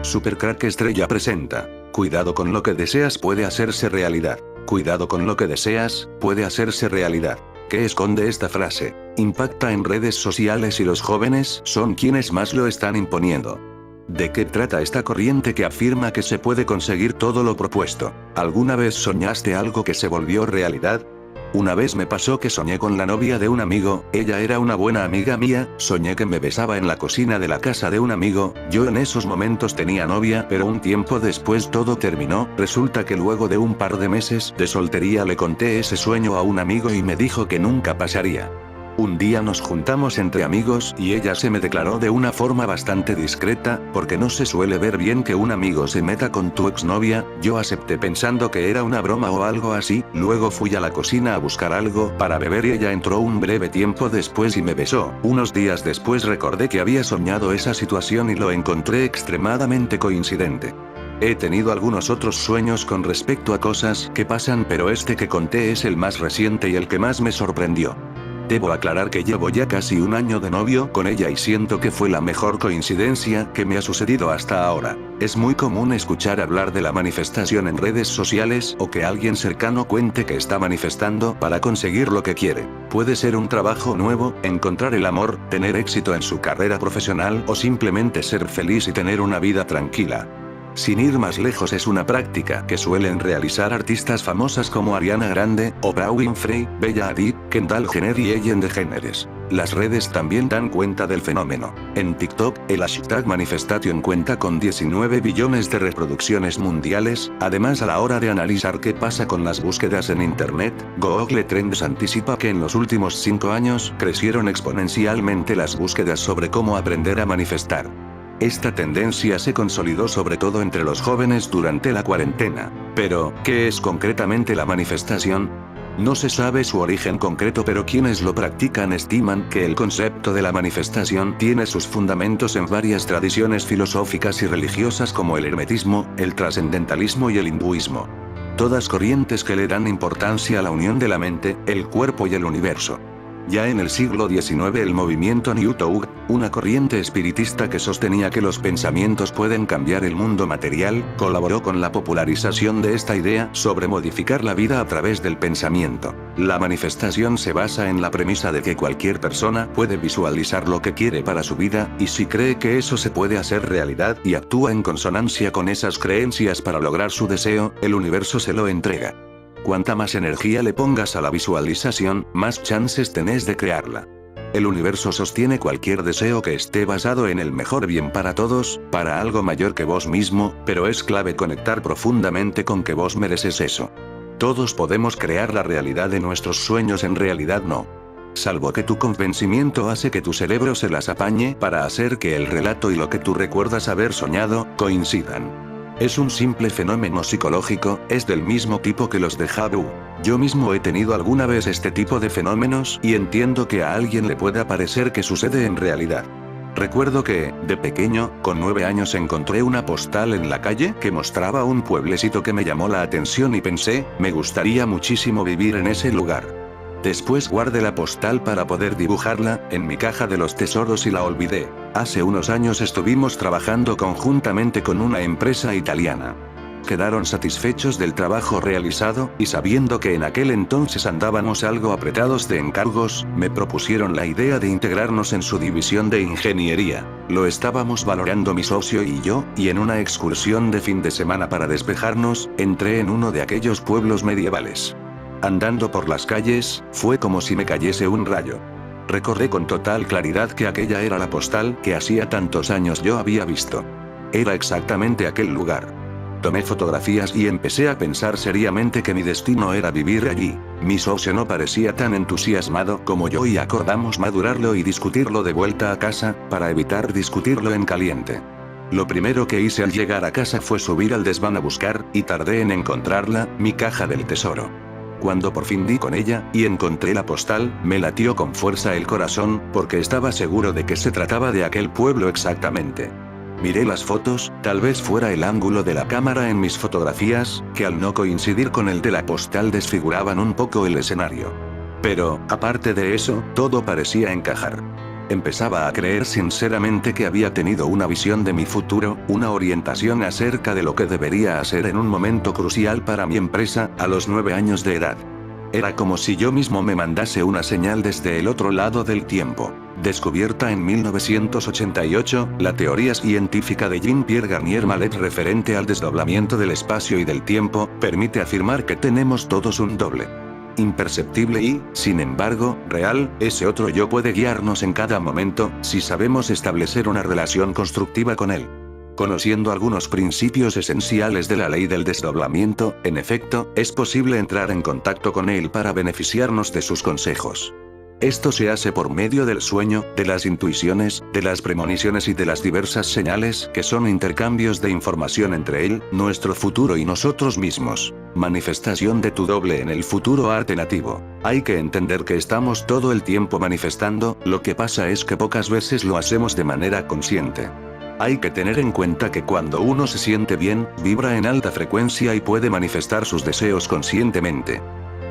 Supercrack Estrella presenta. Cuidado con lo que deseas puede hacerse realidad. Cuidado con lo que deseas, puede hacerse realidad. ¿Qué esconde esta frase? Impacta en redes sociales y los jóvenes son quienes más lo están imponiendo. ¿De qué trata esta corriente que afirma que se puede conseguir todo lo propuesto? ¿Alguna vez soñaste algo que se volvió realidad? Una vez me pasó que soñé con la novia de un amigo, ella era una buena amiga mía, soñé que me besaba en la cocina de la casa de un amigo, yo en esos momentos tenía novia, pero un tiempo después todo terminó, resulta que luego de un par de meses de soltería le conté ese sueño a un amigo y me dijo que nunca pasaría. Un día nos juntamos entre amigos y ella se me declaró de una forma bastante discreta, porque no se suele ver bien que un amigo se meta con tu exnovia. Yo acepté pensando que era una broma o algo así, luego fui a la cocina a buscar algo para beber y ella entró un breve tiempo después y me besó. Unos días después recordé que había soñado esa situación y lo encontré extremadamente coincidente. He tenido algunos otros sueños con respecto a cosas que pasan, pero este que conté es el más reciente y el que más me sorprendió. Debo aclarar que llevo ya casi un año de novio con ella y siento que fue la mejor coincidencia que me ha sucedido hasta ahora. Es muy común escuchar hablar de la manifestación en redes sociales o que alguien cercano cuente que está manifestando para conseguir lo que quiere. Puede ser un trabajo nuevo, encontrar el amor, tener éxito en su carrera profesional o simplemente ser feliz y tener una vida tranquila. Sin ir más lejos, es una práctica que suelen realizar artistas famosas como Ariana Grande, Oprah Winfrey, Bella Hadid, Kendall Jenner y Ellen DeGeneres. Las redes también dan cuenta del fenómeno. En TikTok, el hashtag Manifestation cuenta con 19 billones de reproducciones mundiales. Además, a la hora de analizar qué pasa con las búsquedas en Internet, Google Trends anticipa que en los últimos 5 años crecieron exponencialmente las búsquedas sobre cómo aprender a manifestar. Esta tendencia se consolidó sobre todo entre los jóvenes durante la cuarentena. Pero, ¿qué es concretamente la manifestación? No se sabe su origen concreto, pero quienes lo practican estiman que el concepto de la manifestación tiene sus fundamentos en varias tradiciones filosóficas y religiosas como el hermetismo, el trascendentalismo y el hinduismo. Todas corrientes que le dan importancia a la unión de la mente, el cuerpo y el universo. Ya en el siglo XIX el movimiento New Thought, una corriente espiritista que sostenía que los pensamientos pueden cambiar el mundo material, colaboró con la popularización de esta idea sobre modificar la vida a través del pensamiento. La manifestación se basa en la premisa de que cualquier persona puede visualizar lo que quiere para su vida, y si cree que eso se puede hacer realidad y actúa en consonancia con esas creencias para lograr su deseo, el universo se lo entrega. Cuanta más energía le pongas a la visualización, más chances tenés de crearla. El universo sostiene cualquier deseo que esté basado en el mejor bien para todos, para algo mayor que vos mismo, pero es clave conectar profundamente con que vos mereces eso. Todos podemos crear la realidad de nuestros sueños, en realidad no. Salvo que tu convencimiento hace que tu cerebro se las apañe para hacer que el relato y lo que tú recuerdas haber soñado coincidan. Es un simple fenómeno psicológico, es del mismo tipo que los déjà vu. Yo mismo he tenido alguna vez este tipo de fenómenos y entiendo que a alguien le pueda parecer que sucede en realidad. Recuerdo que, de pequeño, con 9 años encontré una postal en la calle que mostraba un pueblecito que me llamó la atención y pensé, me gustaría muchísimo vivir en ese lugar. Después guardé la postal para poder dibujarla en mi caja de los tesoros y la olvidé. Hace unos años estuvimos trabajando conjuntamente con una empresa italiana. Quedaron satisfechos del trabajo realizado, y sabiendo que en aquel entonces andábamos algo apretados de encargos, me propusieron la idea de integrarnos en su división de ingeniería. Lo estábamos valorando mi socio y yo, y en una excursión de fin de semana para despejarnos, entré en uno de aquellos pueblos medievales. Andando por las calles, fue como si me cayese un rayo. Recordé con total claridad que aquella era la postal que hacía tantos años yo había visto. Era exactamente aquel lugar. Tomé fotografías y empecé a pensar seriamente que mi destino era vivir allí. Mi socio no parecía tan entusiasmado como yo y acordamos madurarlo y discutirlo de vuelta a casa, para evitar discutirlo en caliente. Lo primero que hice al llegar a casa fue subir al desván a buscar, y tardé en encontrarla, mi caja del tesoro. Cuando por fin di con ella, y encontré la postal, me latió con fuerza el corazón, porque estaba seguro de que se trataba de aquel pueblo exactamente. Miré las fotos, tal vez fuera el ángulo de la cámara en mis fotografías, que al no coincidir con el de la postal desfiguraban un poco el escenario. Pero, aparte de eso, todo parecía encajar. Empezaba a creer sinceramente que había tenido una visión de mi futuro, una orientación acerca de lo que debería hacer en un momento crucial para mi empresa, a los 9 años de edad. Era como si yo mismo me mandase una señal desde el otro lado del tiempo. Descubierta en 1988, la teoría científica de Jean-Pierre Garnier Mallet referente al desdoblamiento del espacio y del tiempo, permite afirmar que tenemos todos un doble. Imperceptible y, sin embargo, real, ese otro yo puede guiarnos en cada momento, si sabemos establecer una relación constructiva con él. Conociendo algunos principios esenciales de la ley del desdoblamiento, en efecto, es posible entrar en contacto con él para beneficiarnos de sus consejos. Esto se hace por medio del sueño, de las intuiciones, de las premoniciones y de las diversas señales que son intercambios de información entre él, nuestro futuro y nosotros mismos. Manifestación de tu doble en el futuro arte nativo. Hay que entender que estamos todo el tiempo manifestando, lo que pasa es que pocas veces lo hacemos de manera consciente. Hay que tener en cuenta que cuando uno se siente bien, vibra en alta frecuencia y puede manifestar sus deseos conscientemente.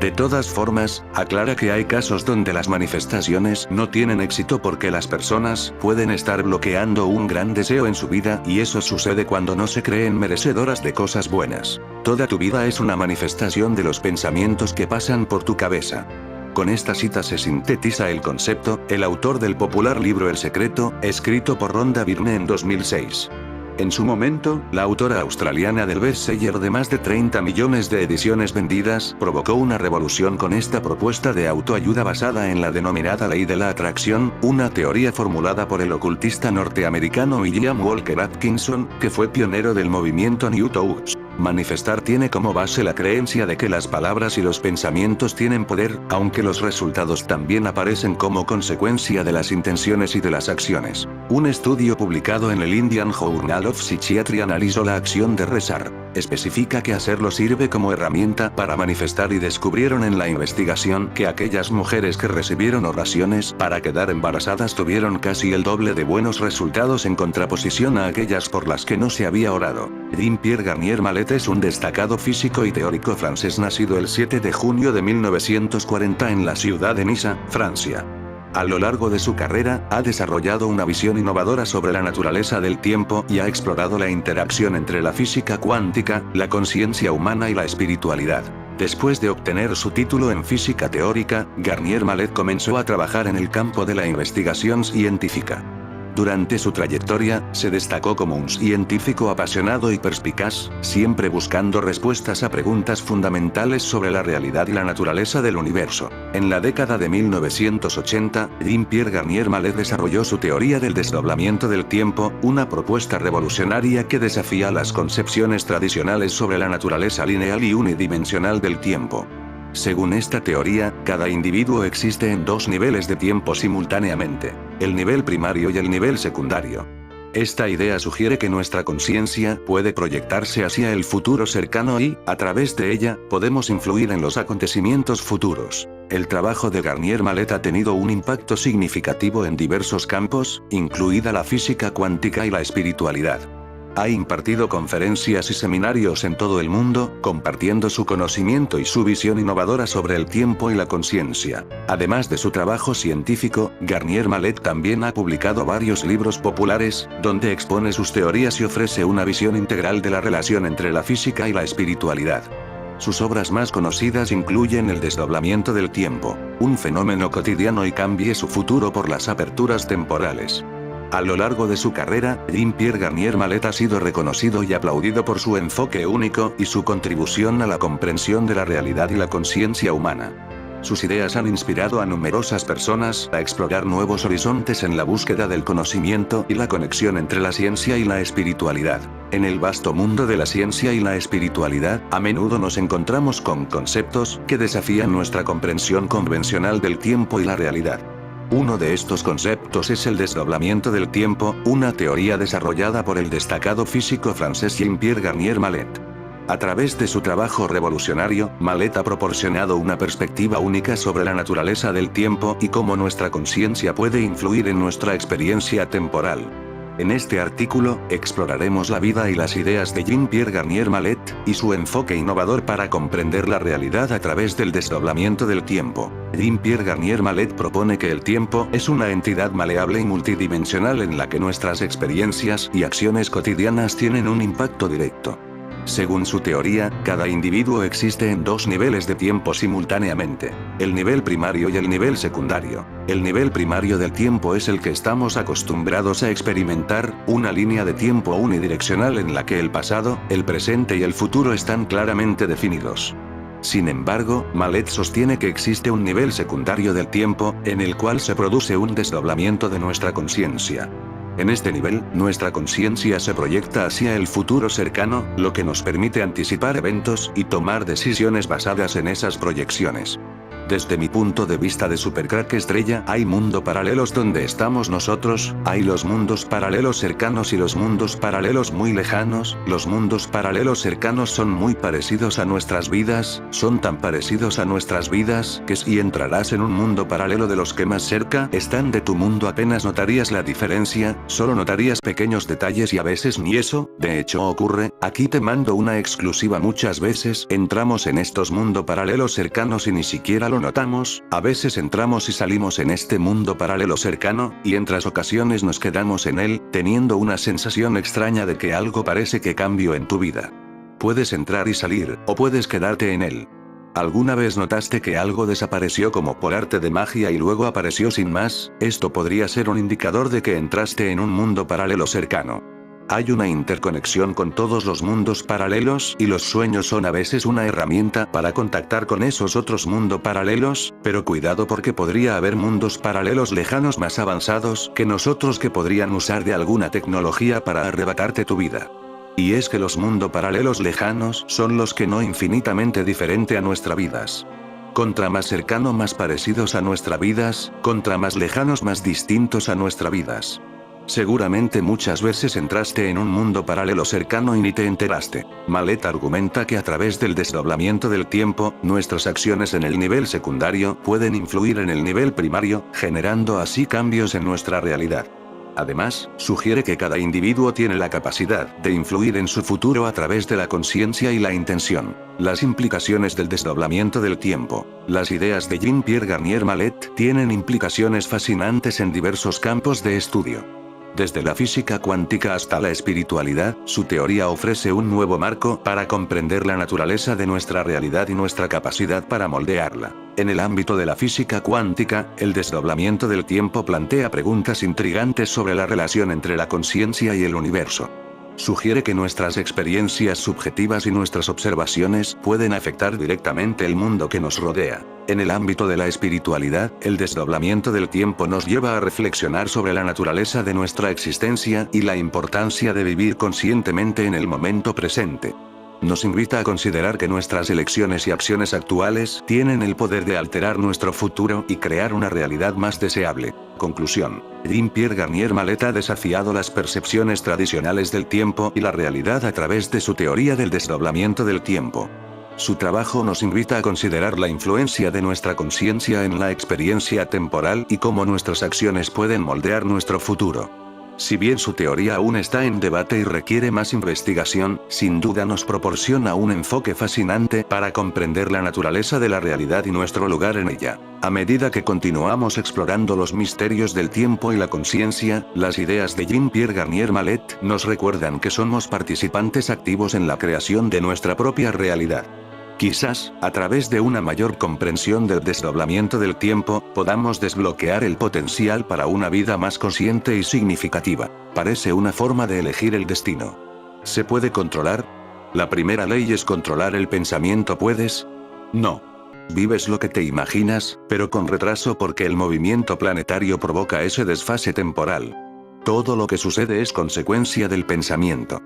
De todas formas, aclara que hay casos donde las manifestaciones no tienen éxito porque las personas pueden estar bloqueando un gran deseo en su vida y eso sucede cuando no se creen merecedoras de cosas buenas. Toda tu vida es una manifestación de los pensamientos que pasan por tu cabeza. Con esta cita se sintetiza el concepto, el autor del popular libro El Secreto, escrito por Rhonda Byrne en 2006. En su momento, la autora australiana del bestseller de más de 30 millones de ediciones vendidas provocó una revolución con esta propuesta de autoayuda basada en la denominada ley de la atracción, una teoría formulada por el ocultista norteamericano William Walker Atkinson, que fue pionero del movimiento New Touch. Manifestar tiene como base la creencia de que las palabras y los pensamientos tienen poder, aunque los resultados también aparecen como consecuencia de las intenciones y de las acciones. Un estudio publicado en el Indian Journal of Psychiatry analizó la acción de rezar. Especifica que hacerlo sirve como herramienta para manifestar y descubrieron en la investigación que aquellas mujeres que recibieron oraciones para quedar embarazadas tuvieron casi el doble de buenos resultados en contraposición a aquellas por las que no se había orado. Jean-Pierre Garnier Mallet es un destacado físico y teórico francés nacido el 7 de junio de 1940 en la ciudad de Niza, Francia. A lo largo de su carrera, ha desarrollado una visión innovadora sobre la naturaleza del tiempo y ha explorado la interacción entre la física cuántica, la conciencia humana y la espiritualidad. Después de obtener su título en física teórica, Garnier Mallet comenzó a trabajar en el campo de la investigación científica. Durante su trayectoria, se destacó como un científico apasionado y perspicaz, siempre buscando respuestas a preguntas fundamentales sobre la realidad y la naturaleza del universo. En la década de 1980, Jean-Pierre Garnier Mallet desarrolló su teoría del desdoblamiento del tiempo, una propuesta revolucionaria que desafía las concepciones tradicionales sobre la naturaleza lineal y unidimensional del tiempo. Según esta teoría, cada individuo existe en dos niveles de tiempo simultáneamente, el nivel primario y el nivel secundario. Esta idea sugiere que nuestra conciencia puede proyectarse hacia el futuro cercano y, a través de ella, podemos influir en los acontecimientos futuros. El trabajo de Garnier Mallet ha tenido un impacto significativo en diversos campos, incluida la física cuántica y la espiritualidad. Ha impartido conferencias y seminarios en todo el mundo, compartiendo su conocimiento y su visión innovadora sobre el tiempo y la conciencia. Además de su trabajo científico, Garnier Mallet también ha publicado varios libros populares, donde expone sus teorías y ofrece una visión integral de la relación entre la física y la espiritualidad. Sus obras más conocidas incluyen El desdoblamiento del tiempo, un fenómeno cotidiano y cambie su futuro por las aperturas temporales. A lo largo de su carrera, Jean-Pierre Garnier Mallet ha sido reconocido y aplaudido por su enfoque único y su contribución a la comprensión de la realidad y la conciencia humana. Sus ideas han inspirado a numerosas personas a explorar nuevos horizontes en la búsqueda del conocimiento y la conexión entre la ciencia y la espiritualidad. En el vasto mundo de la ciencia y la espiritualidad, a menudo nos encontramos con conceptos que desafían nuestra comprensión convencional del tiempo y la realidad. Uno de estos conceptos es el desdoblamiento del tiempo, una teoría desarrollada por el destacado físico francés Jean-Pierre Garnier Mallet. A través de su trabajo revolucionario, Mallet ha proporcionado una perspectiva única sobre la naturaleza del tiempo y cómo nuestra conciencia puede influir en nuestra experiencia temporal. En este artículo, exploraremos la vida y las ideas de Jean-Pierre Garnier Mallet, y su enfoque innovador para comprender la realidad a través del desdoblamiento del tiempo. Jean-Pierre Garnier Mallet propone que el tiempo es una entidad maleable y multidimensional en la que nuestras experiencias y acciones cotidianas tienen un impacto directo. Según su teoría, cada individuo existe en dos niveles de tiempo simultáneamente, el nivel primario y el nivel secundario. El nivel primario del tiempo es el que estamos acostumbrados a experimentar, una línea de tiempo unidireccional en la que el pasado, el presente y el futuro están claramente definidos. Sin embargo, Mallet sostiene que existe un nivel secundario del tiempo, en el cual se produce un desdoblamiento de nuestra conciencia. En este nivel, nuestra conciencia se proyecta hacia el futuro cercano, lo que nos permite anticipar eventos y tomar decisiones basadas en esas proyecciones. Desde mi punto de vista de supercrack estrella, hay mundo paralelos donde estamos nosotros, hay los mundos paralelos cercanos y los mundos paralelos muy lejanos. Los mundos paralelos cercanos son muy parecidos a nuestras vidas, son tan parecidos a nuestras vidas, que si entraras en un mundo paralelo de los que más cerca están de tu mundo apenas notarías la diferencia, solo notarías pequeños detalles y a veces ni eso. De hecho ocurre, aquí te mando una exclusiva: muchas veces entramos en estos mundos paralelos cercanos y ni siquiera lo notamos. A veces entramos y salimos en este mundo paralelo cercano, y en otras ocasiones nos quedamos en él, teniendo una sensación extraña de que algo parece que cambió en tu vida. Puedes entrar y salir, o puedes quedarte en él. ¿Alguna vez notaste que algo desapareció como por arte de magia y luego apareció sin más? Esto podría ser un indicador de que entraste en un mundo paralelo cercano. Hay una interconexión con todos los mundos paralelos y los sueños son a veces una herramienta para contactar con esos otros mundos paralelos, pero cuidado porque podría haber mundos paralelos lejanos más avanzados que nosotros que podrían usar de alguna tecnología para arrebatarte tu vida. Y es que los mundos paralelos lejanos son los que no infinitamente diferente a nuestras vidas. Contra más cercano más parecidos a nuestras vidas, contra más lejanos más distintos a nuestras vidas. Seguramente muchas veces entraste en un mundo paralelo cercano y ni te enteraste. Mallet argumenta que a través del desdoblamiento del tiempo, nuestras acciones en el nivel secundario pueden influir en el nivel primario, generando así cambios en nuestra realidad. Además, sugiere que cada individuo tiene la capacidad de influir en su futuro a través de la conciencia y la intención. Las implicaciones del desdoblamiento del tiempo. Las ideas de Jean-Pierre Garnier Mallet tienen implicaciones fascinantes en diversos campos de estudio. Desde la física cuántica hasta la espiritualidad, su teoría ofrece un nuevo marco para comprender la naturaleza de nuestra realidad y nuestra capacidad para moldearla. En el ámbito de la física cuántica, el desdoblamiento del tiempo plantea preguntas intrigantes sobre la relación entre la conciencia y el universo. Sugiere que nuestras experiencias subjetivas y nuestras observaciones pueden afectar directamente el mundo que nos rodea. En el ámbito de la espiritualidad, el desdoblamiento del tiempo nos lleva a reflexionar sobre la naturaleza de nuestra existencia y la importancia de vivir conscientemente en el momento presente. Nos invita a considerar que nuestras elecciones y acciones actuales tienen el poder de alterar nuestro futuro y crear una realidad más deseable. Conclusión. Jean-Pierre Garnier Mallet ha desafiado las percepciones tradicionales del tiempo y la realidad a través de su teoría del desdoblamiento del tiempo. Su trabajo nos invita a considerar la influencia de nuestra conciencia en la experiencia temporal y cómo nuestras acciones pueden moldear nuestro futuro. Si bien su teoría aún está en debate y requiere más investigación, sin duda nos proporciona un enfoque fascinante para comprender la naturaleza de la realidad y nuestro lugar en ella. A medida que continuamos explorando los misterios del tiempo y la conciencia, las ideas de Jean-Pierre Garnier Mallet nos recuerdan que somos participantes activos en la creación de nuestra propia realidad. Quizás, a través de una mayor comprensión del desdoblamiento del tiempo, podamos desbloquear el potencial para una vida más consciente y significativa. Parece una forma de elegir el destino. ¿Se puede controlar? La primera ley es controlar el pensamiento. ¿Puedes? No. Vives lo que te imaginas, pero con retraso porque el movimiento planetario provoca ese desfase temporal. Todo lo que sucede es consecuencia del pensamiento.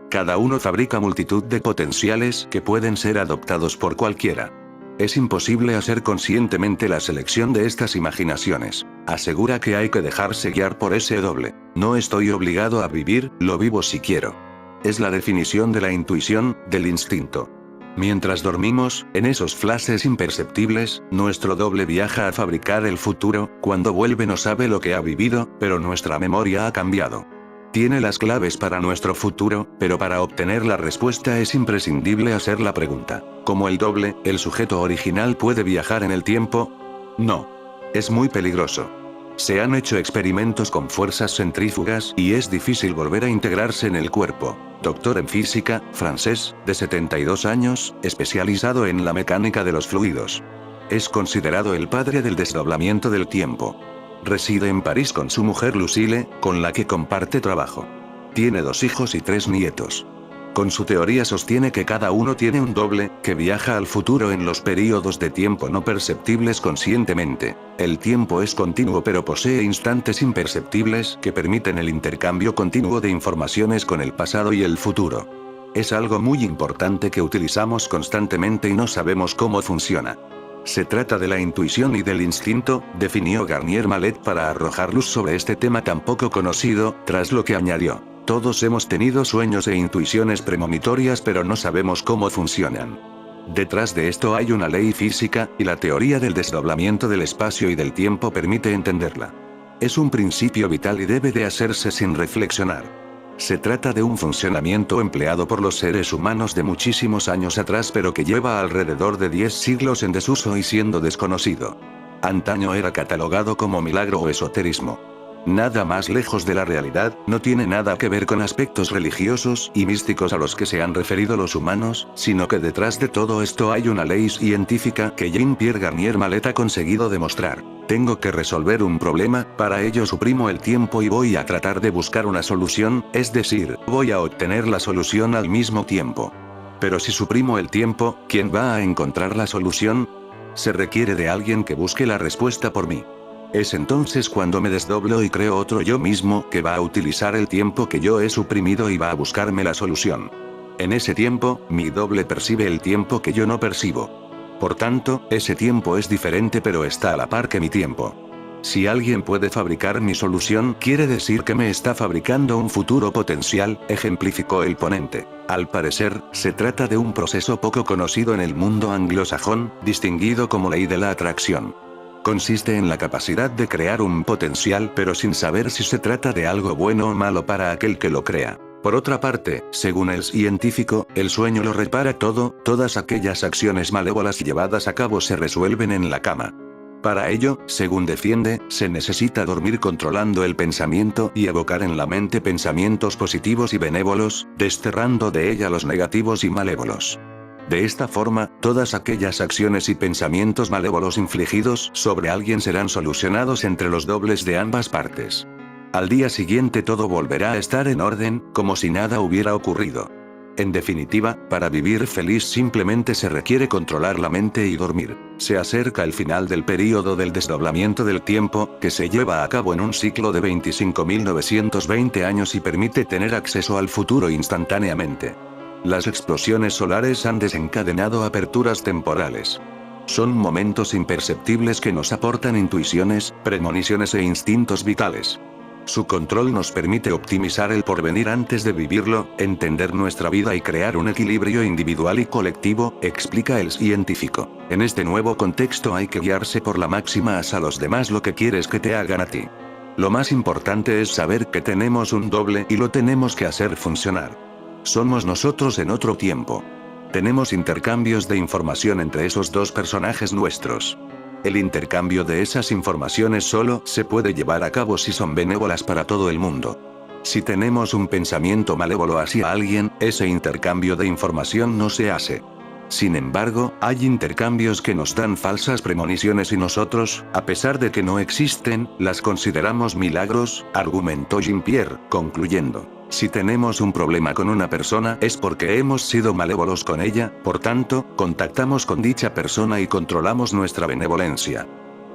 Cada uno fabrica multitud de potenciales que pueden ser adoptados por cualquiera. Es imposible hacer conscientemente la selección de estas imaginaciones. Asegura que hay que dejarse guiar por ese doble. No estoy obligado a vivir, lo vivo si quiero. Es la definición de la intuición, del instinto. Mientras dormimos, en esos flashes imperceptibles, nuestro doble viaja a fabricar el futuro. Cuando vuelve no sabe lo que ha vivido, pero nuestra memoria ha cambiado. Tiene las claves para nuestro futuro, pero para obtener la respuesta es imprescindible hacer la pregunta. ¿Cómo el doble, el sujeto original puede viajar en el tiempo? No. Es muy peligroso. Se han hecho experimentos con fuerzas centrífugas y es difícil volver a integrarse en el cuerpo. Doctor en física, francés, de 72 años, especializado en la mecánica de los fluidos. Es considerado el padre del desdoblamiento del tiempo. Reside en París con su mujer Lucille, con la que comparte trabajo. Tiene 2 hijos y 3 nietos. Con su teoría sostiene que cada uno tiene un doble, que viaja al futuro en los períodos de tiempo no perceptibles conscientemente. El tiempo es continuo pero posee instantes imperceptibles que permiten el intercambio continuo de informaciones con el pasado y el futuro. Es algo muy importante que utilizamos constantemente y no sabemos cómo funciona. Se trata de la intuición y del instinto, definió Garnier Mallet para arrojar luz sobre este tema tan poco conocido, tras lo que añadió: todos hemos tenido sueños e intuiciones premonitorias pero no sabemos cómo funcionan. Detrás de esto hay una ley física, y la teoría del desdoblamiento del espacio y del tiempo permite entenderla. Es un principio vital y debe de hacerse sin reflexionar. Se trata de un funcionamiento empleado por los seres humanos de muchísimos años atrás pero que lleva alrededor de 10 siglos en desuso y siendo desconocido. Antaño era catalogado como milagro o esoterismo. Nada más lejos de la realidad, no tiene nada que ver con aspectos religiosos y místicos a los que se han referido los humanos, sino que detrás de todo esto hay una ley científica que Jean-Pierre Garnier Mallet ha conseguido demostrar. Tengo que resolver un problema, para ello suprimo el tiempo y voy a tratar de buscar una solución, es decir, voy a obtener la solución al mismo tiempo. Pero si suprimo el tiempo, ¿quién va a encontrar la solución? Se requiere de alguien que busque la respuesta por mí. Es entonces cuando me desdoblo y creo otro yo mismo que va a utilizar el tiempo que yo he suprimido y va a buscarme la solución. En ese tiempo, mi doble percibe el tiempo que yo no percibo. Por tanto, ese tiempo es diferente pero está a la par que mi tiempo. Si alguien puede fabricar mi solución, quiere decir que me está fabricando un futuro potencial, ejemplificó el ponente. Al parecer, se trata de un proceso poco conocido en el mundo anglosajón, distinguido como ley de la atracción. Consiste en la capacidad de crear un potencial pero sin saber si se trata de algo bueno o malo para aquel que lo crea. Por otra parte, según el científico, el sueño lo repara todo, todas aquellas acciones malévolas llevadas a cabo se resuelven en la cama. Para ello, según defiende, se necesita dormir controlando el pensamiento y evocar en la mente pensamientos positivos y benévolos, desterrando de ella los negativos y malévolos. De esta forma, todas aquellas acciones y pensamientos malévolos infligidos sobre alguien serán solucionados entre los dobles de ambas partes. Al día siguiente todo volverá a estar en orden, como si nada hubiera ocurrido. En definitiva, para vivir feliz simplemente se requiere controlar la mente y dormir. Se acerca el final del período del desdoblamiento del tiempo, que se lleva a cabo en un ciclo de 25.920 años y permite tener acceso al futuro instantáneamente. Las explosiones solares han desencadenado aperturas temporales. Son momentos imperceptibles que nos aportan intuiciones, premoniciones e instintos vitales. Su control nos permite optimizar el porvenir antes de vivirlo, entender nuestra vida y crear un equilibrio individual y colectivo, explica el científico. En este nuevo contexto hay que guiarse por la máxima haz a los demás lo que quieres que te hagan a ti. Lo más importante es saber que tenemos un doble y lo tenemos que hacer funcionar. Somos nosotros en otro tiempo. Tenemos intercambios de información entre esos dos personajes nuestros. El intercambio de esas informaciones solo se puede llevar a cabo si son benévolas para todo el mundo. Si tenemos un pensamiento malévolo hacia alguien, ese intercambio de información no se hace. Sin embargo, hay intercambios que nos dan falsas premoniciones y nosotros, a pesar de que no existen, las consideramos milagros, argumentó Jean-Pierre, concluyendo. Si tenemos un problema con una persona es porque hemos sido malévolos con ella, por tanto, contactamos con dicha persona y controlamos nuestra benevolencia.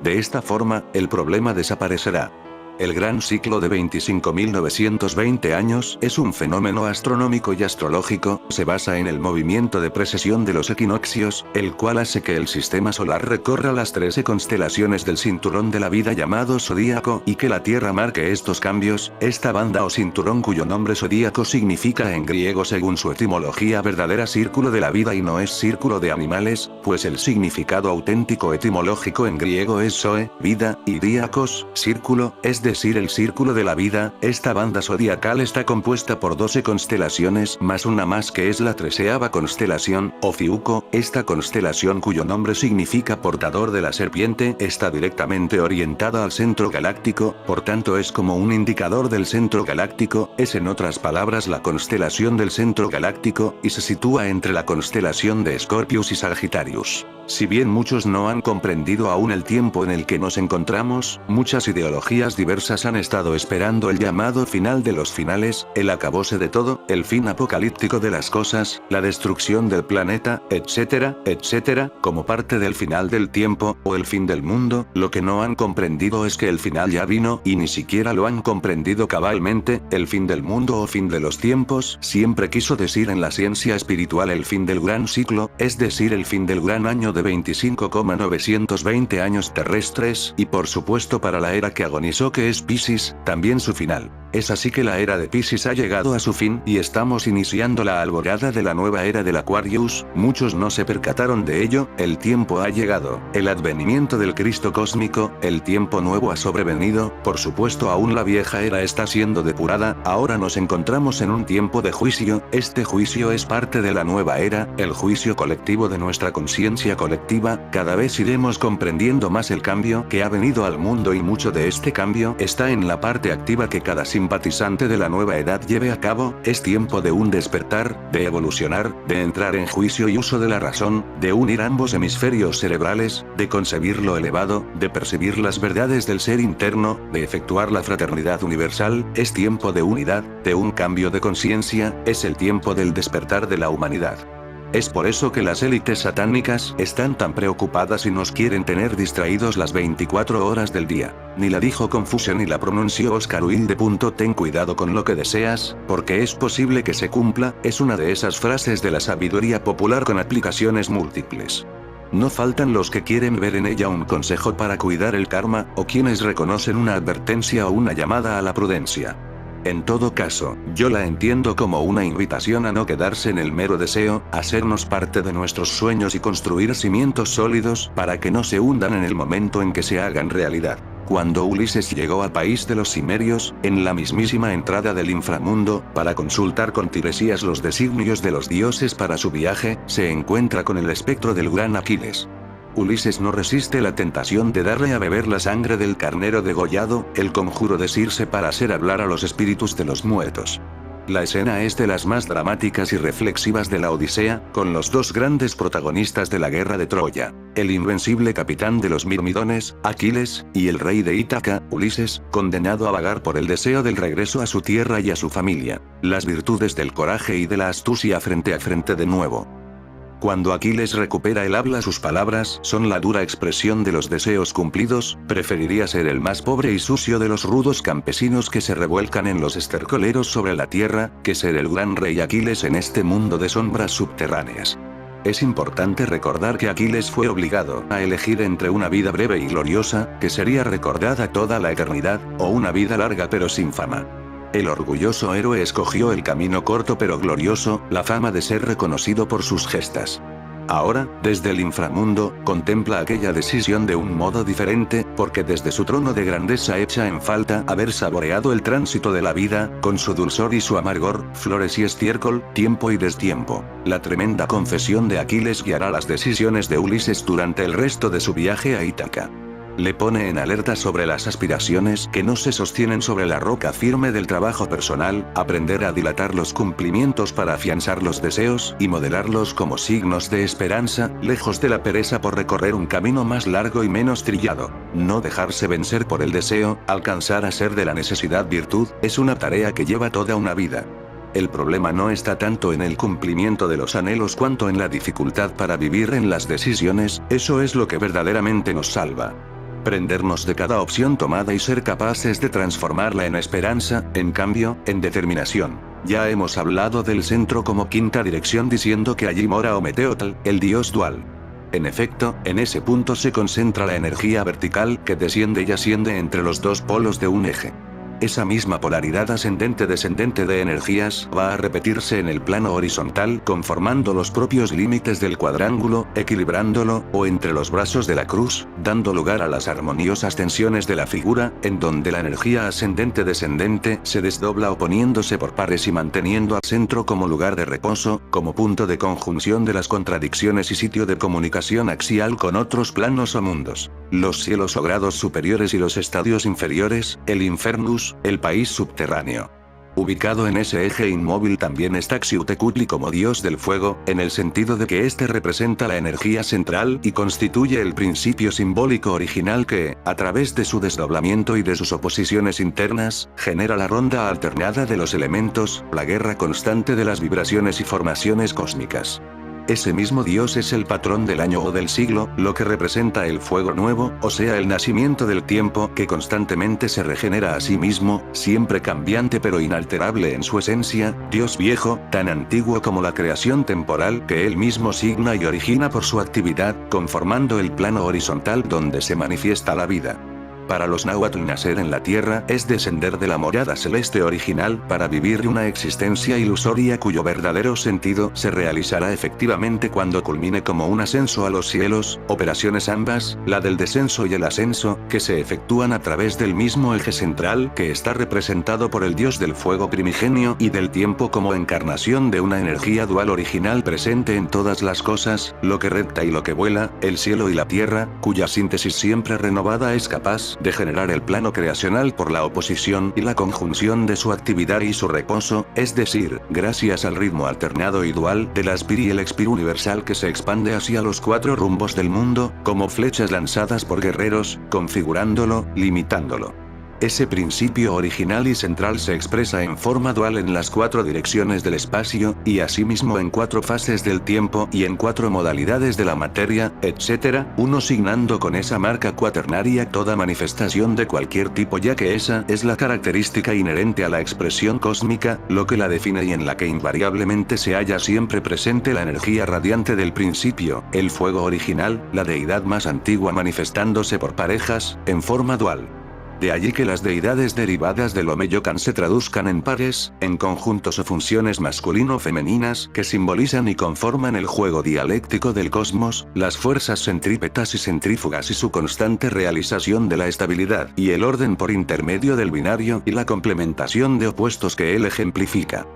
De esta forma, el problema desaparecerá. El gran ciclo de 25.920 años es un fenómeno astronómico y astrológico, se basa en el movimiento de precesión de los equinoccios, el cual hace que el sistema solar recorra las 13 constelaciones del cinturón de la vida llamado zodíaco y que la Tierra marque estos cambios. Esta banda o cinturón cuyo nombre zodíaco significa en griego según su etimología verdadera círculo de la vida y no es círculo de animales, pues el significado auténtico etimológico en griego es zoe, vida, y díakos, círculo, es decir el círculo de la vida. Esta banda zodiacal está compuesta por 12 constelaciones más una más que es la 13ª constelación, Ofiuco. Esta constelación, cuyo nombre significa portador de la serpiente, está directamente orientada al centro galáctico, por tanto es como un indicador del centro galáctico, es en otras palabras la constelación del centro galáctico, y se sitúa entre la constelación de Scorpius y Sagittarius. Si bien muchos no han comprendido aún el tiempo en el que nos encontramos, muchas ideologías diversas han estado esperando el llamado final de los finales, el acabose de todo, el fin apocalíptico de las cosas, la destrucción del planeta, etcétera, etcétera, como parte del final del tiempo, o el fin del mundo. Lo que no han comprendido es que el final ya vino, y ni siquiera lo han comprendido cabalmente. El fin del mundo o fin de los tiempos siempre quiso decir en la ciencia espiritual el fin del gran ciclo, es decir el fin del gran año de 25,920 años terrestres, y por supuesto para la era que agonizó, que es Piscis, también su final. Es así que la era de Piscis ha llegado a su fin, y estamos iniciando la alborada de la nueva era del Aquarius. Muchos no se percataron de ello. El tiempo ha llegado, el advenimiento del Cristo cósmico, el tiempo nuevo ha sobrevenido. Por supuesto aún la vieja era está siendo depurada, ahora nos encontramos en un tiempo de juicio. Este juicio es parte de la nueva era, el juicio colectivo de nuestra conciencia colectiva. Cada vez iremos comprendiendo más el cambio que ha venido al mundo, y mucho de este cambio está en la parte activa que cada simpatizante de la nueva edad lleve a cabo. Es tiempo de un despertar, de evolucionar, de entrar en juicio y uso de la razón, de unir ambos hemisferios cerebrales, de concebir lo elevado, de percibir las verdades del ser interno, de efectuar la fraternidad universal. Es tiempo de unidad, de un cambio de conciencia, es el tiempo del despertar de la humanidad. Es por eso que las élites satánicas están tan preocupadas y nos quieren tener distraídos las 24 horas del día. Ni la dijo Confucio ni la pronunció Oscar Wilde. Ten cuidado con lo que deseas, porque es posible que se cumpla, es una de esas frases de la sabiduría popular con aplicaciones múltiples. No faltan los que quieren ver en ella un consejo para cuidar el karma, o quienes reconocen una advertencia o una llamada a la prudencia. En todo caso, yo la entiendo como una invitación a no quedarse en el mero deseo, a hacernos parte de nuestros sueños y construir cimientos sólidos para que no se hundan en el momento en que se hagan realidad. Cuando Ulises llegó al país de los Cimerios, en la mismísima entrada del inframundo, para consultar con Tiresias los designios de los dioses para su viaje, se encuentra con el espectro del gran Aquiles. Ulises no resiste la tentación de darle a beber la sangre del carnero degollado, el conjuro de Circe para hacer hablar a los espíritus de los muertos. La escena es de las más dramáticas y reflexivas de la Odisea, con los dos grandes protagonistas de la guerra de Troya, el invencible capitán de los Mirmidones, Aquiles, y el rey de Ítaca, Ulises, condenado a vagar por el deseo del regreso a su tierra y a su familia, las virtudes del coraje y de la astucia frente a frente de nuevo. Cuando Aquiles recupera el habla, sus palabras son la dura expresión de los deseos cumplidos. Preferiría ser el más pobre y sucio de los rudos campesinos que se revuelcan en los estercoleros sobre la tierra, que ser el gran rey Aquiles en este mundo de sombras subterráneas. Es importante recordar que Aquiles fue obligado a elegir entre una vida breve y gloriosa, que sería recordada toda la eternidad, o una vida larga pero sin fama. El orgulloso héroe escogió el camino corto pero glorioso, la fama de ser reconocido por sus gestas. Ahora, desde el inframundo, contempla aquella decisión de un modo diferente, porque desde su trono de grandeza echa en falta haber saboreado el tránsito de la vida, con su dulzor y su amargor, flores y estiércol, tiempo y destiempo. La tremenda confesión de Aquiles guiará las decisiones de Ulises durante el resto de su viaje a Ítaca. Le pone en alerta sobre las aspiraciones que no se sostienen sobre la roca firme del trabajo personal, aprender a dilatar los cumplimientos para afianzar los deseos y modelarlos como signos de esperanza, lejos de la pereza por recorrer un camino más largo y menos trillado. No dejarse vencer por el deseo, alcanzar a ser de la necesidad virtud, es una tarea que lleva toda una vida. El problema no está tanto en el cumplimiento de los anhelos cuanto en la dificultad para vivir en las decisiones. Eso es lo que verdaderamente nos salva. Prendernos de cada opción tomada y ser capaces de transformarla en esperanza, en cambio, en determinación. Ya hemos hablado del centro como quinta dirección diciendo que allí mora Ometeotl, el dios dual. En efecto, en ese punto se concentra la energía vertical que desciende y asciende entre los dos polos de un eje. Esa misma polaridad ascendente-descendente de energías va a repetirse en el plano horizontal conformando los propios límites del cuadrángulo, equilibrándolo, o entre los brazos de la cruz, dando lugar a las armoniosas tensiones de la figura, en donde la energía ascendente-descendente se desdobla oponiéndose por pares y manteniendo al centro como lugar de reposo, como punto de conjunción de las contradicciones y sitio de comunicación axial con otros planos o mundos. Los cielos o grados superiores y los estadios inferiores, el infernus, el país subterráneo. Ubicado en ese eje inmóvil también está Xiuhtecuhtli como dios del fuego, en el sentido de que este representa la energía central y constituye el principio simbólico original que, a través de su desdoblamiento y de sus oposiciones internas, genera la ronda alternada de los elementos, la guerra constante de las vibraciones y formaciones cósmicas. Ese mismo dios es el patrón del año o del siglo, lo que representa el fuego nuevo, o sea el nacimiento del tiempo que constantemente se regenera a sí mismo, siempre cambiante pero inalterable en su esencia, dios viejo, tan antiguo como la creación temporal que él mismo signa y origina por su actividad, conformando el plano horizontal donde se manifiesta la vida. Para los náhuatl nacer en la tierra es descender de la morada celeste original para vivir una existencia ilusoria cuyo verdadero sentido se realizará efectivamente cuando culmine como un ascenso a los cielos, operaciones ambas, la del descenso y el ascenso, que se efectúan a través del mismo eje central que está representado por el dios del fuego primigenio y del tiempo como encarnación de una energía dual original presente en todas las cosas, lo que repta y lo que vuela, el cielo y la tierra, cuya síntesis siempre renovada es capaz de generar el plano creacional por la oposición y la conjunción de su actividad y su reposo, es decir, gracias al ritmo alternado y dual de la Spir y el Expir universal que se expande hacia los cuatro rumbos del mundo, como flechas lanzadas por guerreros, configurándolo, limitándolo. Ese principio original y central se expresa en forma dual en las cuatro direcciones del espacio, y asimismo en cuatro fases del tiempo y en cuatro modalidades de la materia, etc., uno signando con esa marca cuaternaria toda manifestación de cualquier tipo, ya que esa es la característica inherente a la expresión cósmica, lo que la define y en la que invariablemente se halla siempre presente la energía radiante del principio, el fuego original, la deidad más antigua manifestándose por parejas, en forma dual. De allí que las deidades derivadas del Omeyocan se traduzcan en pares, en conjuntos o funciones masculino-femeninas que simbolizan y conforman el juego dialéctico del cosmos, las fuerzas centrípetas y centrífugas y su constante realización de la estabilidad y el orden por intermedio del binario y la complementación de opuestos que él ejemplifica.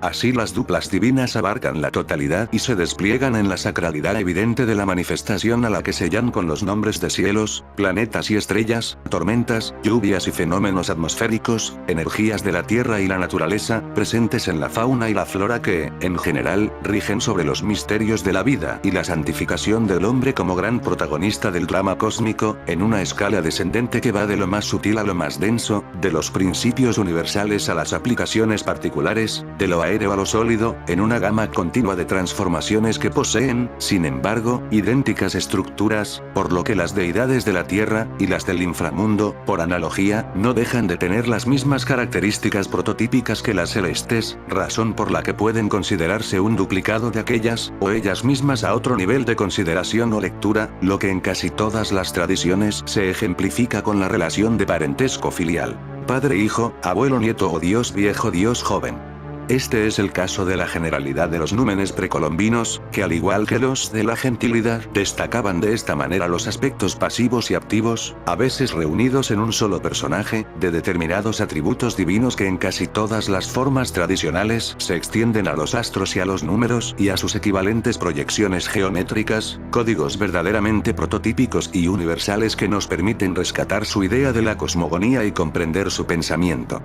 Así las duplas divinas abarcan la totalidad y se despliegan en la sacralidad evidente de la manifestación a la que sellan con los nombres de cielos, planetas y estrellas, tormentas, lluvias y fenómenos atmosféricos, energías de la tierra y la naturaleza, presentes en la fauna y la flora que, en general, rigen sobre los misterios de la vida y la santificación del hombre como gran protagonista del drama cósmico, en una escala descendente que va de lo más sutil a lo más denso, de los principios universales a las aplicaciones particulares, de lo aéreo a lo sólido, en una gama continua de transformaciones que poseen, sin embargo, idénticas estructuras, por lo que las deidades de la tierra, y las del inframundo, por analogía, no dejan de tener las mismas características prototípicas que las celestes, razón por la que pueden considerarse un duplicado de aquellas, o ellas mismas a otro nivel de consideración o lectura, lo que en casi todas las tradiciones se ejemplifica con la relación de parentesco filial. Padre-hijo, abuelo-nieto o dios viejo dios joven. Este es el caso de la generalidad de los númenes precolombinos, que al igual que los de la gentilidad, destacaban de esta manera los aspectos pasivos y activos, a veces reunidos en un solo personaje, de determinados atributos divinos que en casi todas las formas tradicionales se extienden a los astros y a los números y a sus equivalentes proyecciones geométricas, códigos verdaderamente prototípicos y universales que nos permiten rescatar su idea de la cosmogonía y comprender su pensamiento.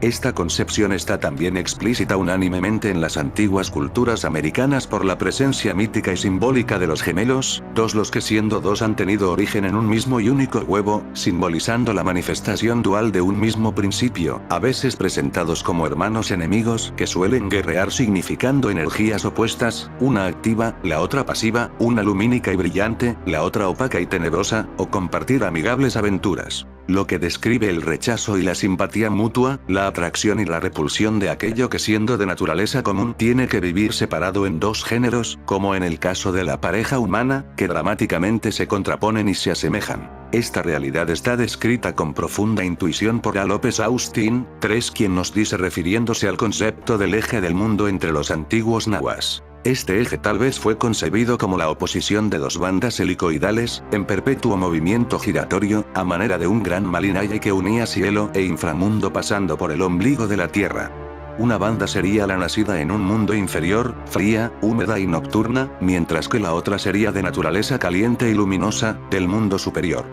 Esta concepción está también explícita unánimemente en las antiguas culturas americanas por la presencia mítica y simbólica de los gemelos, los que siendo dos han tenido origen en un mismo y único huevo, simbolizando la manifestación dual de un mismo principio, a veces presentados como hermanos enemigos que suelen guerrear significando energías opuestas, una activa, la otra pasiva, una lumínica y brillante, la otra opaca y tenebrosa, o compartir amigables aventuras. Lo que describe el rechazo y la simpatía mutua, la atracción y la repulsión de aquello que siendo de naturaleza común tiene que vivir separado en dos géneros, como en el caso de la pareja humana, que dramáticamente se contraponen y se asemejan. Esta realidad está descrita con profunda intuición por A. López Austin, 3, quien nos dice refiriéndose al concepto del eje del mundo entre los antiguos nahuas. Este eje tal vez fue concebido como la oposición de dos bandas helicoidales, en perpetuo movimiento giratorio, a manera de un gran malinaye que unía cielo e inframundo pasando por el ombligo de la tierra. Una banda sería la nacida en un mundo inferior, fría, húmeda y nocturna, mientras que la otra sería de naturaleza caliente y luminosa, del mundo superior.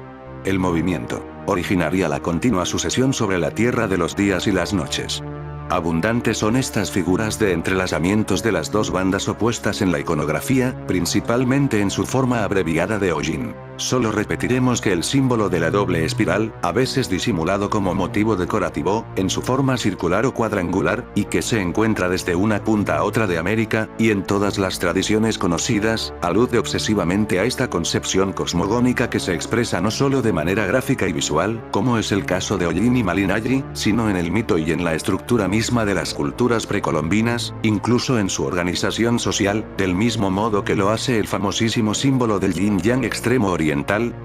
El movimiento originaría la continua sucesión sobre la tierra de los días y las noches. Abundantes son estas figuras de entrelazamientos de las dos bandas opuestas en la iconografía, principalmente en su forma abreviada de Ojin. Solo repetiremos que el símbolo de la doble espiral, a veces disimulado como motivo decorativo, en su forma circular o cuadrangular, y que se encuentra desde una punta a otra de América, y en todas las tradiciones conocidas, alude obsesivamente a esta concepción cosmogónica que se expresa no solo de manera gráfica y visual, como es el caso de Ojin y Malinayi, sino en el mito y en la estructura misma de las culturas precolombinas, incluso en su organización social, del mismo modo que lo hace el famosísimo símbolo del yin-yang extremo oriental,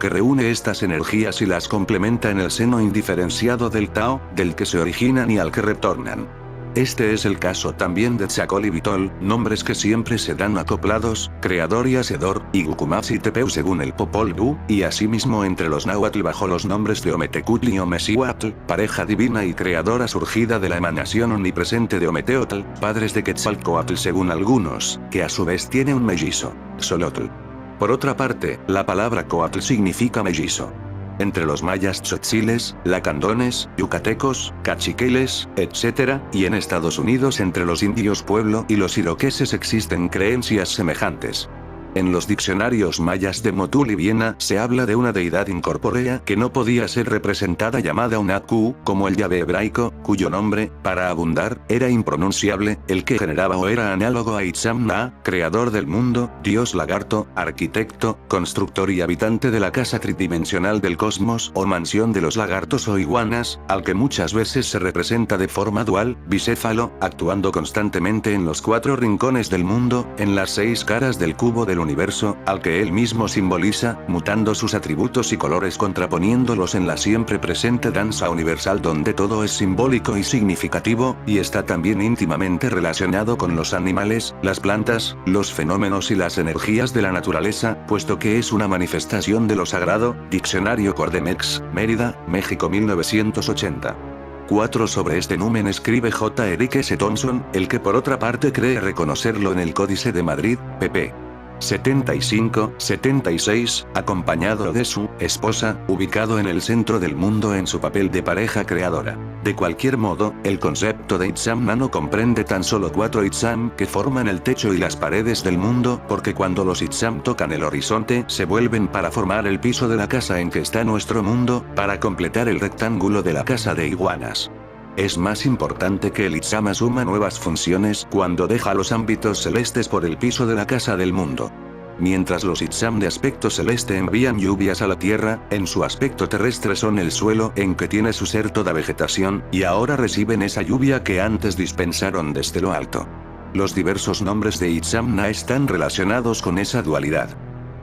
que reúne estas energías y las complementa en el seno indiferenciado del Tao, del que se originan y al que retornan. Este es el caso también de Tzakol y Bitol, nombres que siempre se dan acoplados, creador y hacedor, y Gucumatz y Tepeu según el Popol Vuh, y asimismo entre los náhuatl bajo los nombres de Ometecutl y Omecihuatl, pareja divina y creadora surgida de la emanación omnipresente de Ometeotl, padres de Quetzalcoatl según algunos, que a su vez tiene un mellizo, Xolotl. Por otra parte, la palabra coatl significa mellizo. Entre los mayas tzotziles, lacandones, yucatecos, cachiqueles, etc., y en Estados Unidos entre los indios pueblo y los iroqueses existen creencias semejantes. En los diccionarios mayas de Motul y Viena se habla de una deidad incorpórea que no podía ser representada llamada Unaku, como el Yahvé hebraico, cuyo nombre, para abundar, era impronunciable, el que generaba o era análogo a Itzamna, creador del mundo, dios lagarto, arquitecto, constructor y habitante de la casa tridimensional del cosmos o mansión de los lagartos o iguanas, al que muchas veces se representa de forma dual, bicéfalo, actuando constantemente en los 4 rincones del mundo, en las 6 caras del cubo del universo, al que él mismo simboliza, mutando sus atributos y colores contraponiéndolos en la siempre presente danza universal donde todo es simbólico y significativo, y está también íntimamente relacionado con los animales, las plantas, los fenómenos y las energías de la naturaleza, puesto que es una manifestación de lo sagrado. Diccionario Cordemex, Mérida, México 1980. 4 sobre este numen escribe J. Eric S. Thompson, el que por otra parte cree reconocerlo en el Códice de Madrid, pp. 75-76, acompañado de su esposa, ubicado en el centro del mundo en su papel de pareja creadora. De cualquier modo, el concepto de Itzamna no comprende tan solo 4 Itzam que forman el techo y las paredes del mundo, porque cuando los Itzam tocan el horizonte se vuelven para formar el piso de la casa en que está nuestro mundo, para completar el rectángulo de la casa de iguanas. Es más importante que el Itzam asuma nuevas funciones cuando deja los ámbitos celestes por el piso de la casa del mundo. Mientras los Itzam de aspecto celeste envían lluvias a la tierra, en su aspecto terrestre son el suelo en que tiene su ser toda vegetación, y ahora reciben esa lluvia que antes dispensaron desde lo alto. Los diversos nombres de Itzamna están relacionados con esa dualidad.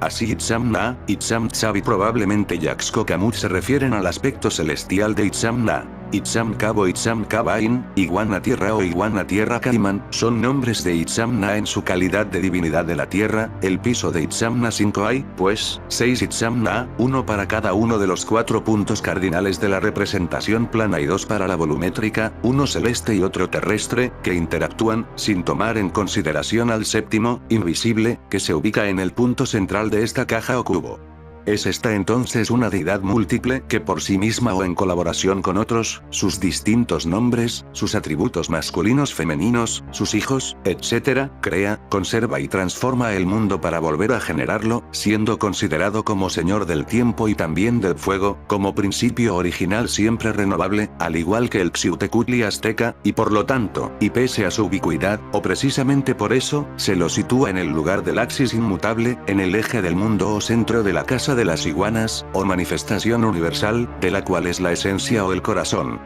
Así Itzamna, Itzam Tzav y probablemente Yaxcocamuch se refieren al aspecto celestial de Itzamna. Itzam Cabo, Itzam Cabain, Iguana Tierra o Iguana Tierra Caimán, son nombres de Itzamna en su calidad de divinidad de la tierra. El piso de Itzamna 5 hay, pues, 6 Itzamna, 1 para cada uno de los 4 puntos cardinales de la representación plana y 2 para la volumétrica, uno celeste y otro terrestre, que interactúan, sin tomar en consideración al séptimo, invisible, que se ubica en el punto central de esta caja o cubo. ¿Es esta entonces una deidad múltiple que por sí misma o en colaboración con otros, sus distintos nombres, sus atributos masculinos femeninos, sus hijos, etc., crea, conserva y transforma el mundo para volver a generarlo, siendo considerado como señor del tiempo y también del fuego, como principio original siempre renovable, al igual que el Xiuhtecuhtli azteca, y por lo tanto, y pese a su ubicuidad, o precisamente por eso, se lo sitúa en el lugar del axis inmutable, en el eje del mundo o centro de la casa de las iguanas, o manifestación universal, de la cual es la esencia o el corazón.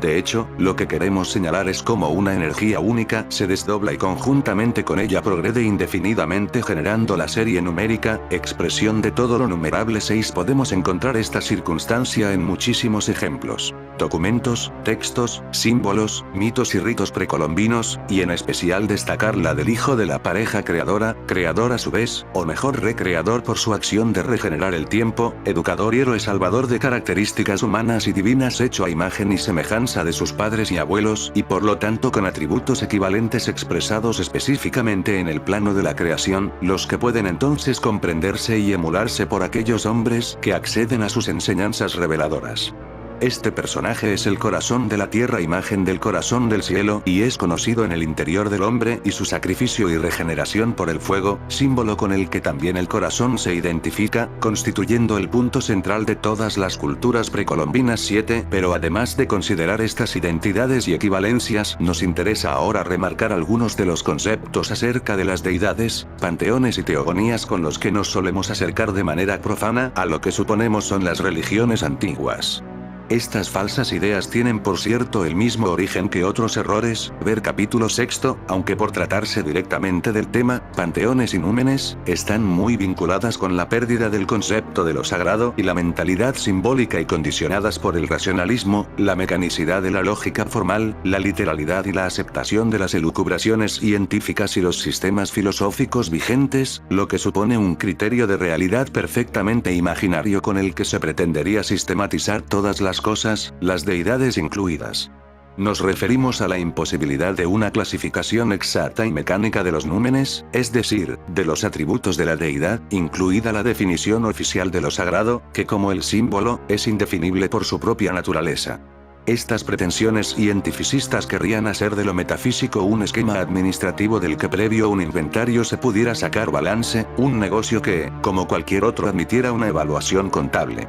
De hecho, lo que queremos señalar es cómo una energía única se desdobla y conjuntamente con ella progrede indefinidamente generando la serie numérica, expresión de todo lo numerable 6. Podemos encontrar esta circunstancia en muchísimos ejemplos. Documentos, textos, símbolos, mitos y ritos precolombinos, y en especial destacar la del hijo de la pareja creadora, creador a su vez, o mejor recreador por su acción de regenerar el tiempo, educador y héroe salvador de características humanas y divinas hecho a imagen y semejanza de sus padres y abuelos, y por lo tanto con atributos equivalentes expresados específicamente en el plano de la creación, los que pueden entonces comprenderse y emularse por aquellos hombres que acceden a sus enseñanzas reveladoras. Este personaje es el corazón de la tierra, imagen del corazón del cielo, y es conocido en el interior del hombre y su sacrificio y regeneración por el fuego, símbolo con el que también el corazón se identifica, constituyendo el punto central de todas las culturas precolombinas 7. Pero además de considerar estas identidades y equivalencias, nos interesa ahora remarcar algunos de los conceptos acerca de las deidades, panteones y teogonías con los que nos solemos acercar de manera profana a lo que suponemos son las religiones antiguas. Estas falsas ideas tienen por cierto el mismo origen que otros errores, ver capítulo 6, aunque por tratarse directamente del tema, panteones y númenes, están muy vinculadas con la pérdida del concepto de lo sagrado y la mentalidad simbólica y condicionadas por el racionalismo, la mecanicidad de la lógica formal, la literalidad y la aceptación de las elucubraciones científicas y los sistemas filosóficos vigentes, lo que supone un criterio de realidad perfectamente imaginario con el que se pretendería sistematizar todas las cosas, las deidades incluidas. Nos referimos a la imposibilidad de una clasificación exacta y mecánica de los númenes, es decir, de los atributos de la deidad, incluida la definición oficial de lo sagrado, que como el símbolo, es indefinible por su propia naturaleza. Estas pretensiones cientificistas querrían hacer de lo metafísico un esquema administrativo del que previo un inventario se pudiera sacar balance, un negocio que, como cualquier otro, admitiera una evaluación contable.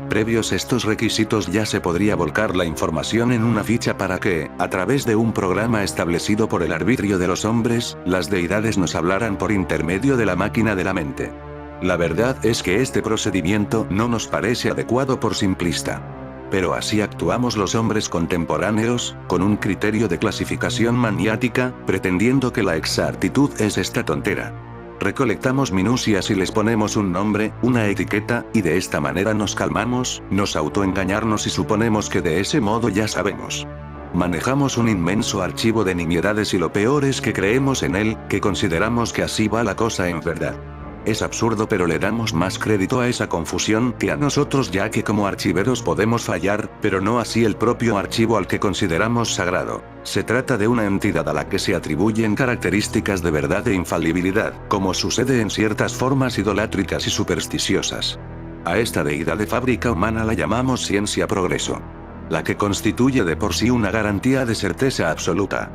Previos estos requisitos ya se podría volcar la información en una ficha para que, a través de un programa establecido por el arbitrio de los hombres, las deidades nos hablaran por intermedio de la máquina de la mente. La verdad es que este procedimiento no nos parece adecuado por simplista. Pero así actuamos los hombres contemporáneos, con un criterio de clasificación maniática, pretendiendo que la exactitud es esta tontera. Recolectamos minucias y les ponemos un nombre, una etiqueta, y de esta manera nos calmamos, nos autoengañarnos y suponemos que de ese modo ya sabemos. Manejamos un inmenso archivo de nimiedades y lo peor es que creemos en él, que consideramos que así va la cosa en verdad. Es absurdo, pero le damos más crédito a esa confusión que a nosotros, ya que como archiveros podemos fallar, pero no así el propio archivo al que consideramos sagrado. Se trata de una entidad a la que se atribuyen características de verdad e infalibilidad, como sucede en ciertas formas idolátricas y supersticiosas. A esta deidad de fábrica humana la llamamos ciencia progreso, la que constituye de por sí una garantía de certeza absoluta.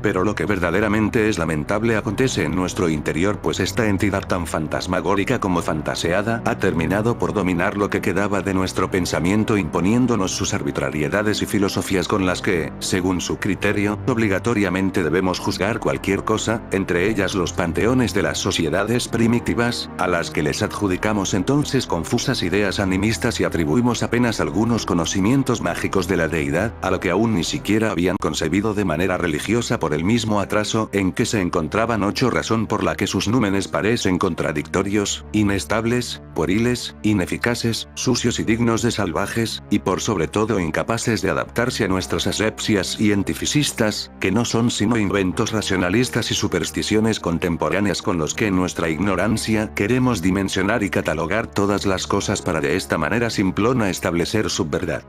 Pero lo que verdaderamente es lamentable acontece en nuestro interior, pues esta entidad tan fantasmagórica como fantaseada ha terminado por dominar lo que quedaba de nuestro pensamiento, imponiéndonos sus arbitrariedades y filosofías con las que, según su criterio, obligatoriamente debemos juzgar cualquier cosa, entre ellas los panteones de las sociedades primitivas, a las que les adjudicamos entonces confusas ideas animistas y atribuimos apenas algunos conocimientos mágicos de la deidad, a lo que aún ni siquiera habían concebido de manera religiosa por el mismo atraso en que se encontraban 8, razón por la que sus númenes parecen contradictorios, inestables, pueriles, ineficaces, sucios y dignos de salvajes, y por sobre todo incapaces de adaptarse a nuestras asepsias cientificistas, que no son sino inventos racionalistas y supersticiones contemporáneas con los que en nuestra ignorancia queremos dimensionar y catalogar todas las cosas para de esta manera simplona establecer su verdad.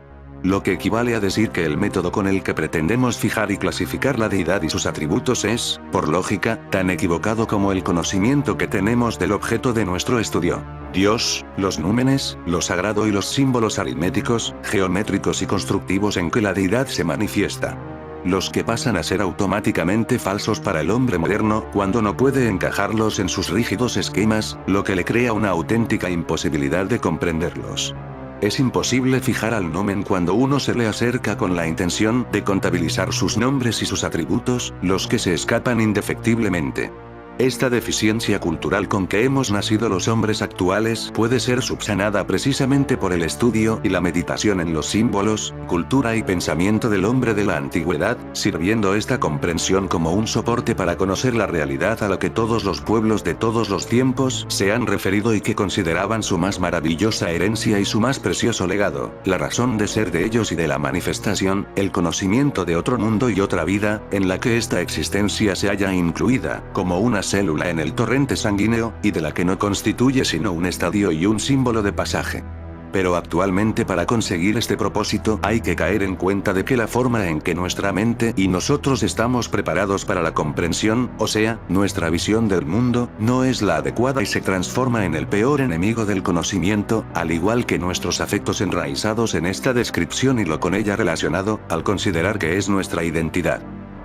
Lo que equivale a decir que el método con el que pretendemos fijar y clasificar la deidad y sus atributos es, por lógica, tan equivocado como el conocimiento que tenemos del objeto de nuestro estudio. Dios, los númenes, lo sagrado y los símbolos aritméticos, geométricos y constructivos en que la deidad se manifiesta. Los que pasan a ser automáticamente falsos para el hombre moderno cuando no puede encajarlos en sus rígidos esquemas, lo que le crea una auténtica imposibilidad de comprenderlos. Es imposible fijar al numen cuando uno se le acerca con la intención de contabilizar sus nombres y sus atributos, los que se escapan indefectiblemente. Esta deficiencia cultural con que hemos nacido los hombres actuales puede ser subsanada precisamente por el estudio y la meditación en los símbolos, cultura y pensamiento del hombre de la antigüedad, sirviendo esta comprensión como un soporte para conocer la realidad a la que todos los pueblos de todos los tiempos se han referido y que consideraban su más maravillosa herencia y su más precioso legado, la razón de ser de ellos y de la manifestación, el conocimiento de otro mundo y otra vida, en la que esta existencia se haya incluida, como una célula en el torrente sanguíneo, y de la que no constituye sino un estadio y un símbolo de pasaje. Pero actualmente para conseguir este propósito hay que caer en cuenta de que la forma en que nuestra mente y nosotros estamos preparados para la comprensión, o sea, nuestra visión del mundo, no es la adecuada y se transforma en el peor enemigo del conocimiento, al igual que nuestros afectos enraizados en esta descripción y lo con ella relacionado, al considerar que es nuestra identidad.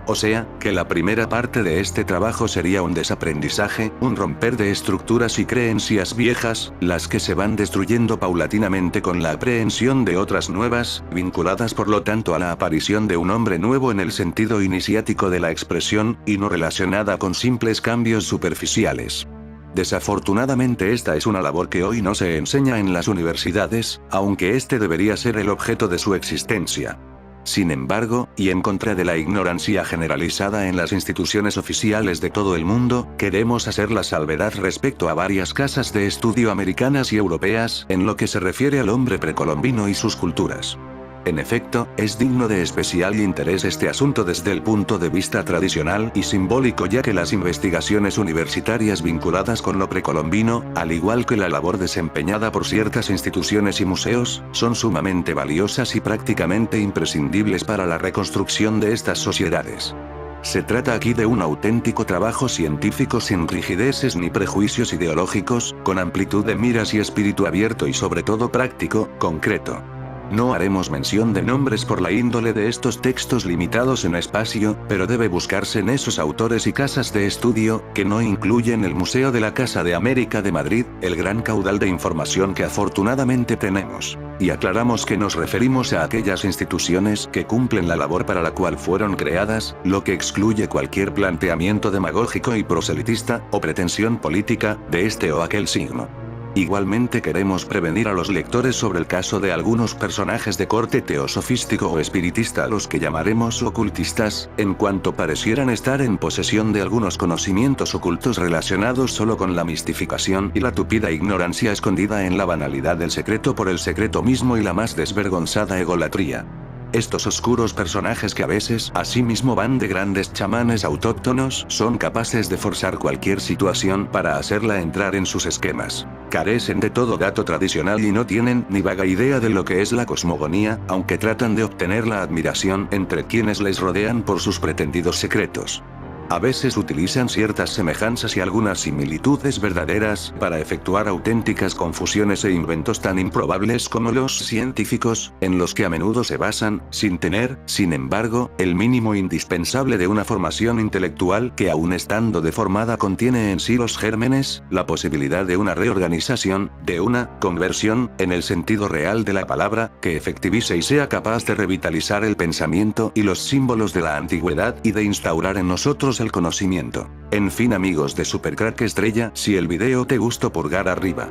O sea, que la primera parte de este trabajo sería un desaprendizaje, un romper de estructuras y creencias viejas, las que se van destruyendo paulatinamente con la aprehensión de otras nuevas, vinculadas por lo tanto a la aparición de un hombre nuevo en el sentido iniciático de la expresión, y no relacionada con simples cambios superficiales. Desafortunadamente esta es una labor que hoy no se enseña en las universidades, aunque este debería ser el objeto de su existencia. Sin embargo, y en contra de la ignorancia generalizada en las instituciones oficiales de todo el mundo, queremos hacer la salvedad respecto a varias casas de estudio americanas y europeas, en lo que se refiere al hombre precolombino y sus culturas. En efecto, es digno de especial interés este asunto desde el punto de vista tradicional y simbólico, ya que las investigaciones universitarias vinculadas con lo precolombino, al igual que la labor desempeñada por ciertas instituciones y museos, son sumamente valiosas y prácticamente imprescindibles para la reconstrucción de estas sociedades. Se trata aquí de un auténtico trabajo científico sin rigideces ni prejuicios ideológicos, con amplitud de miras y espíritu abierto y sobre todo práctico, concreto. No haremos mención de nombres por la índole de estos textos limitados en espacio, pero debe buscarse en esos autores y casas de estudio, que no incluyen el Museo de la Casa de América de Madrid, el gran caudal de información que afortunadamente tenemos. Y aclaramos que nos referimos a aquellas instituciones que cumplen la labor para la cual fueron creadas, lo que excluye cualquier planteamiento demagógico y proselitista, o pretensión política, de este o aquel signo. Igualmente queremos prevenir a los lectores sobre el caso de algunos personajes de corte teosofístico o espiritista a los que llamaremos ocultistas, en cuanto parecieran estar en posesión de algunos conocimientos ocultos relacionados solo con la mistificación y la tupida ignorancia escondida en la banalidad del secreto por el secreto mismo y la más desvergonzada egolatría. Estos oscuros personajes que a veces asimismo van de grandes chamanes autóctonos son capaces de forzar cualquier situación para hacerla entrar en sus esquemas. Carecen de todo dato tradicional y no tienen ni vaga idea de lo que es la cosmogonía, aunque tratan de obtener la admiración entre quienes les rodean por sus pretendidos secretos. A veces utilizan ciertas semejanzas y algunas similitudes verdaderas para efectuar auténticas confusiones e inventos tan improbables como los científicos, en los que a menudo se basan, sin tener, sin embargo, el mínimo indispensable de una formación intelectual que aun estando deformada contiene en sí los gérmenes, la posibilidad de una reorganización, de una conversión, en el sentido real de la palabra, que efectivice y sea capaz de revitalizar el pensamiento y los símbolos de la antigüedad y de instaurar en nosotros el conocimiento. En fin, amigos de Supercrack Estrella, si el video te gustó, pulgar arriba.